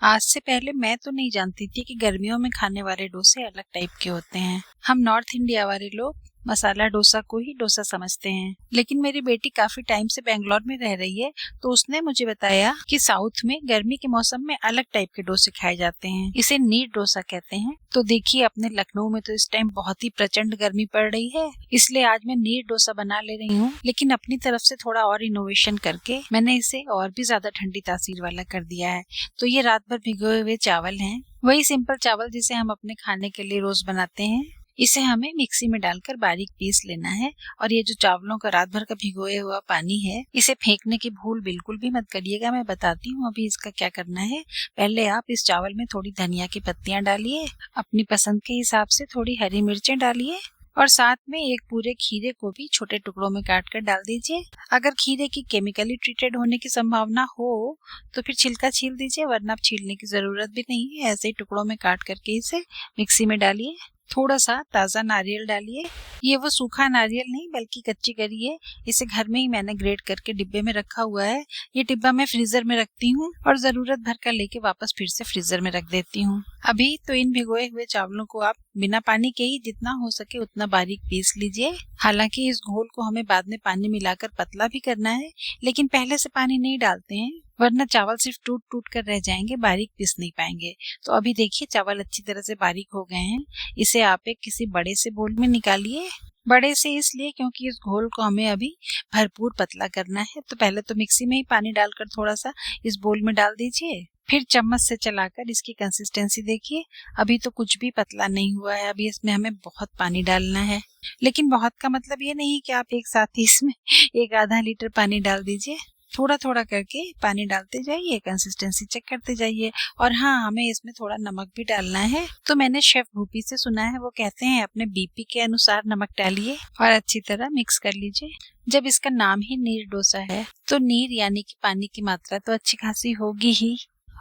आज से पहले मैं तो नहीं जानती थी कि गर्मियों में खाने वाले डोसे अलग टाइप के होते हैं। हम नॉर्थ इंडिया वाले लोग मसाला डोसा को ही डोसा समझते हैं, लेकिन मेरी बेटी काफी टाइम से बेंगलोर में रह रही है, तो उसने मुझे बताया कि साउथ में गर्मी के मौसम में अलग टाइप के डोसे खाए जाते हैं। इसे नीर डोसा कहते हैं। तो देखिए, अपने लखनऊ में तो इस टाइम बहुत ही प्रचंड गर्मी पड़ रही है, इसलिए आज मैं नीर डोसा बना ले रही हूँ। लेकिन अपनी तरफ से थोड़ा और इनोवेशन करके मैंने इसे और भी ज्यादा ठंडी तासीर वाला कर दिया है। तो ये रात भर भिगोए हुए चावल हैं, वही सिंपल चावल जिसे हम अपने खाने के लिए रोज बनाते हैं। इसे हमें मिक्सी में डालकर बारीक पीस लेना है। और ये जो चावलों का रात भर का भिगोए हुआ पानी है, इसे फेंकने की भूल बिल्कुल भी मत करिएगा। मैं बताती हूँ अभी इसका क्या करना है। पहले आप इस चावल में थोड़ी धनिया की पत्तियां डालिए, अपनी पसंद के हिसाब से थोड़ी हरी मिर्चें डालिए, और साथ में एक पूरे खीरे को भी छोटे टुकड़ों में काट कर डाल दीजिए। अगर खीरे की केमिकली ट्रीटेड होने की संभावना हो तो फिर छिलका छील दीजिए, वरना छीलने की जरूरत भी नहीं है। ऐसे ही टुकड़ों में काट करके इसे मिक्सी में डालिए। थोड़ा सा ताज़ा नारियल डालिए। ये वो सूखा नारियल नहीं बल्कि कच्ची करी है। इसे घर में ही मैंने ग्रेट करके डिब्बे में रखा हुआ है। ये डिब्बा मैं फ्रीजर में रखती हूँ और जरूरत भर का लेके वापस फिर से फ्रीजर में रख देती हूँ। अभी तो इन भिगोए हुए चावलों को आप बिना पानी के ही जितना हो सके उतना बारीक पीस लीजिए। हालांकि इस घोल को हमें बाद में पानी मिलाकर पतला भी करना है, लेकिन पहले से पानी नहीं डालते हैं, वरना चावल सिर्फ टूट टूट कर रह जाएंगे, बारीक पीस नहीं पाएंगे। तो अभी देखिए चावल अच्छी तरह से बारीक हो गए हैं। इसे आप एक किसी बड़े से बोल में निकालिए। बड़े से इसलिए क्योंकि इस घोल को हमें अभी भरपूर पतला करना है। तो पहले तो मिक्सी में ही पानी डालकर थोड़ा सा इस बोल में डाल दीजिए, फिर चम्मच से चलाकर इसकी कंसिस्टेंसी देखिए। अभी तो कुछ भी पतला नहीं हुआ है, अभी इसमें हमें बहुत पानी डालना है। लेकिन बहुत का मतलब ये नहीं कि आप एक साथ ही इसमें एक आधा लीटर पानी डाल दीजिए। थोड़ा थोड़ा करके पानी डालते जाइए, कंसिस्टेंसी चेक करते जाइए। और हाँ, हमें इसमें थोड़ा नमक भी डालना है। तो मैंने शेफ भूपी से सुना है, वो कहते हैं अपने बीपी के अनुसार नमक डालिए और अच्छी तरह मिक्स कर लीजिए। जब इसका नाम ही नीर डोसा है तो नीर यानी कि पानी की मात्रा तो अच्छी खासी होगी ही।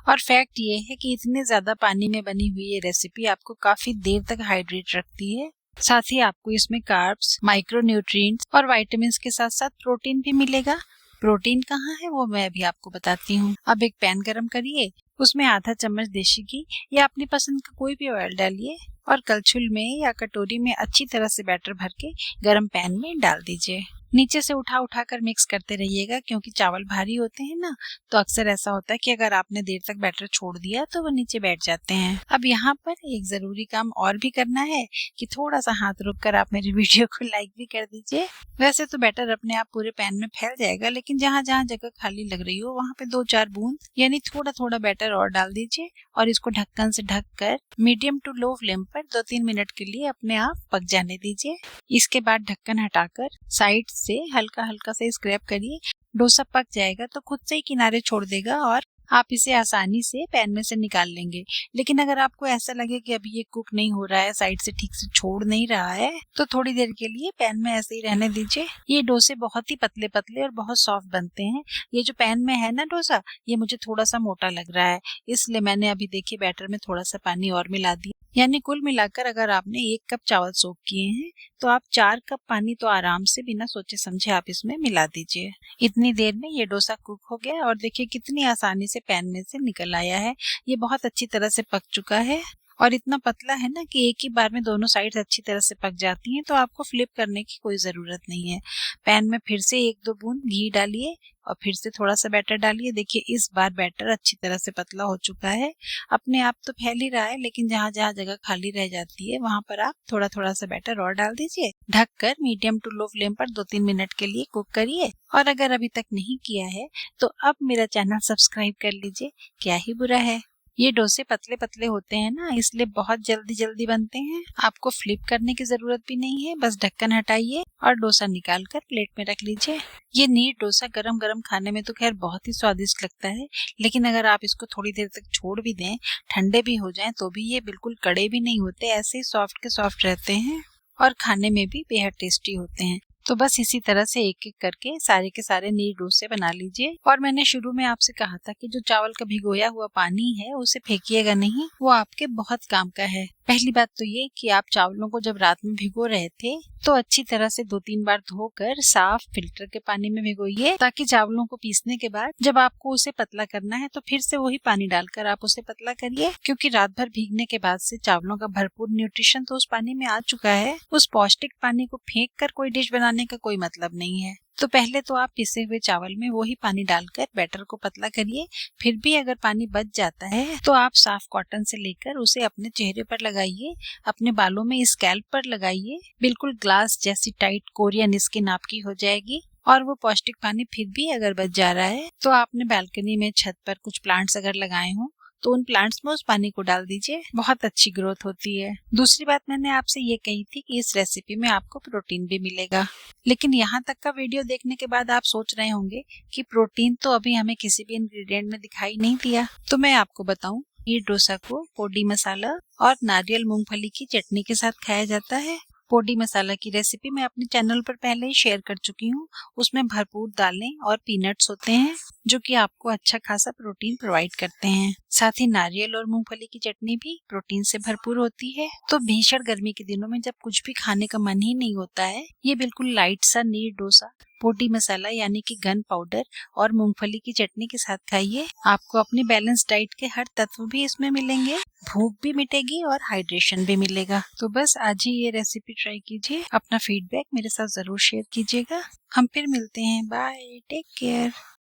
और फैक्ट ये है कि इतने ज्यादा पानी में बनी हुई ये रेसिपी आपको काफी देर तक हाइड्रेट रखती है। साथ ही आपको इसमें कार्ब्स, माइक्रोन्यूट्रिएंट्स और विटामिन्स के साथ साथ प्रोटीन भी मिलेगा। प्रोटीन कहाँ है वो मैं अभी आपको बताती हूँ। अब एक पैन गरम करिए, उसमें आधा चम्मच देसी घी या अपनी पसंद का कोई भी ऑयल डालिए और कलछुल में या कटोरी में अच्छी तरह से बैटर भर के गरम पैन में डाल दीजिए। नीचे से उठा उठा कर मिक्स करते रहिएगा, क्योंकि चावल भारी होते हैं ना, तो अक्सर ऐसा होता है कि अगर आपने देर तक बैटर छोड़ दिया तो वो नीचे बैठ जाते हैं। अब यहाँ पर एक जरूरी काम और भी करना है कि थोड़ा सा हाथ रोक कर आप मेरी वीडियो को लाइक भी कर दीजिए। वैसे तो बैटर अपने आप पूरे पैन में फैल जाएगा, लेकिन जहाँ जहाँ जगह खाली लग रही हो वहाँ पे 2-4 बूंद यानी थोड़ा थोड़ा बैटर और डाल दीजिए और इसको ढक्कन से ढक कर मीडियम टू लो फ्लेम पर 2-3 मिनट के लिए अपने आप पक जाने दीजिए। इसके बाद ढक्कन हटाकर साइड से हल्का हल्का से स्क्रैप करिए। डोसा पक जाएगा तो खुद से ही किनारे छोड़ देगा और आप इसे आसानी से पैन में से निकाल लेंगे। लेकिन अगर आपको ऐसा लगे कि अभी ये कुक नहीं हो रहा है, साइड से ठीक से छोड़ नहीं रहा है, तो थोड़ी देर के लिए पैन में ऐसे ही रहने दीजिए। ये डोसे बहुत ही पतले पतले और बहुत सॉफ्ट बनते हैं। ये जो पैन में है ना डोसा, ये मुझे थोड़ा सा मोटा लग रहा है, इसलिए मैंने अभी देखिए बैटर में थोड़ा सा पानी और मिला दिया। यानी कुल मिलाकर अगर आपने 1 कप चावल सोक किए हैं तो आप 4 कप पानी तो आराम से बिना सोचे समझे आप इसमें मिला दीजिए। इतनी देर में ये डोसा कुक हो गया और देखिए कितनी आसानी से पैन में से निकल आया है। ये बहुत अच्छी तरह से पक चुका है और इतना पतला है ना कि एक ही बार में दोनों साइड अच्छी तरह से पक जाती हैं, तो आपको फ्लिप करने की कोई जरूरत नहीं है। पैन में फिर से 1-2 बूंद घी डालिए और फिर से थोड़ा सा बैटर डालिए। देखिए इस बार बैटर अच्छी तरह से पतला हो चुका है। अपने आप तो फैल ही रहा है, लेकिन जहाँ जहाँ जगह खाली रह जाती है वहां पर आप थोड़ा थोड़ा सा बैटर और डाल दीजिए। ढककर मीडियम टू लो फ्लेम पर 2-3 मिनट के लिए कुक करिए। और अगर अभी तक नहीं किया है तो अब मेरा चैनल सब्सक्राइब कर लीजिए, क्या ही बुरा है। ये डोसे पतले पतले होते हैं ना, इसलिए बहुत जल्दी जल्दी बनते हैं। आपको फ्लिप करने की जरूरत भी नहीं है, बस ढक्कन हटाइए और डोसा निकाल कर प्लेट में रख लीजिए। ये नीर डोसा गरम गरम खाने में तो खैर बहुत ही स्वादिष्ट लगता है, लेकिन अगर आप इसको थोड़ी देर तक छोड़ भी दें, ठंडे भी हो जाएं, तो भी ये बिल्कुल कड़े भी नहीं होते, ऐसे ही सॉफ्ट के सॉफ्ट रहते हैं और खाने में भी बेहद टेस्टी होते हैं। तो बस इसी तरह से एक एक करके सारे के सारे नीर डोसे बना लीजिए। और मैंने शुरू में आपसे कहा था कि जो चावल का भिगोया हुआ पानी है उसे फेंकिएगा नहीं, वो आपके बहुत काम का है। पहली बात तो ये कि आप चावलों को जब रात में भिगो रहे थे तो अच्छी तरह से 2-3 बार धोकर साफ फिल्टर के पानी में भिगोइए, ताकि चावलों को पीसने के बाद जब आपको उसे पतला करना है तो फिर से वही पानी डालकर आप उसे पतला करिए। क्योंकि रात भर भीगने के बाद से चावलों का भरपूर न्यूट्रिशन तो उस पानी में आ चुका है। उस पौष्टिक पानी को फेंक कर कोई डिश बनाने का कोई मतलब नहीं है। तो पहले तो आप पिसे हुए चावल में वही पानी डालकर बैटर को पतला करिए। फिर भी अगर पानी बच जाता है तो आप साफ कॉटन से लेकर उसे अपने चेहरे पर लगाइए, अपने बालों में स्कैल्प पर लगाइए। बिल्कुल ग्लास जैसी टाइट कोरियन स्किन आपकी हो जाएगी। और वो पौष्टिक पानी फिर भी अगर बच जा रहा है तो आपने बालकनी में छत पर कुछ प्लांट्स अगर लगाए हों तो उन प्लांट्स में उस पानी को डाल दीजिए, बहुत अच्छी ग्रोथ होती है। दूसरी बात मैंने आपसे ये कही थी कि इस रेसिपी में आपको प्रोटीन भी मिलेगा। लेकिन यहाँ तक का वीडियो देखने के बाद आप सोच रहे होंगे कि प्रोटीन तो अभी हमें किसी भी इंग्रेडिएंट में दिखाई नहीं दिया। तो मैं आपको बताऊं, ये डोसा को पोडी मसाला और नारियल मूंगफली की चटनी के साथ खाया जाता है। पोडी मसाला की रेसिपी मैं अपने चैनल पर पहले ही शेयर कर चुकी हूँ। उसमें भरपूर दालें और पीनट्स होते हैं जो कि आपको अच्छा खासा प्रोटीन प्रोवाइड करते हैं। साथ ही नारियल और मूंगफली की चटनी भी प्रोटीन से भरपूर होती है। तो भीषण गर्मी के दिनों में जब कुछ भी खाने का मन ही नहीं होता है, ये बिल्कुल लाइट सा नीर डोसा पोडी मसाला यानी कि गन पाउडर और मूंगफली की चटनी के साथ खाइए। आपको अपनी बैलेंस डाइट के हर तत्व भी इसमें मिलेंगे, भूख भी मिटेगी और हाइड्रेशन भी मिलेगा। तो बस आज ही ये रेसिपी ट्राई कीजिए। अपना फीडबैक मेरे साथ जरूर शेयर कीजिएगा। हम फिर मिलते हैं। Bye, take care.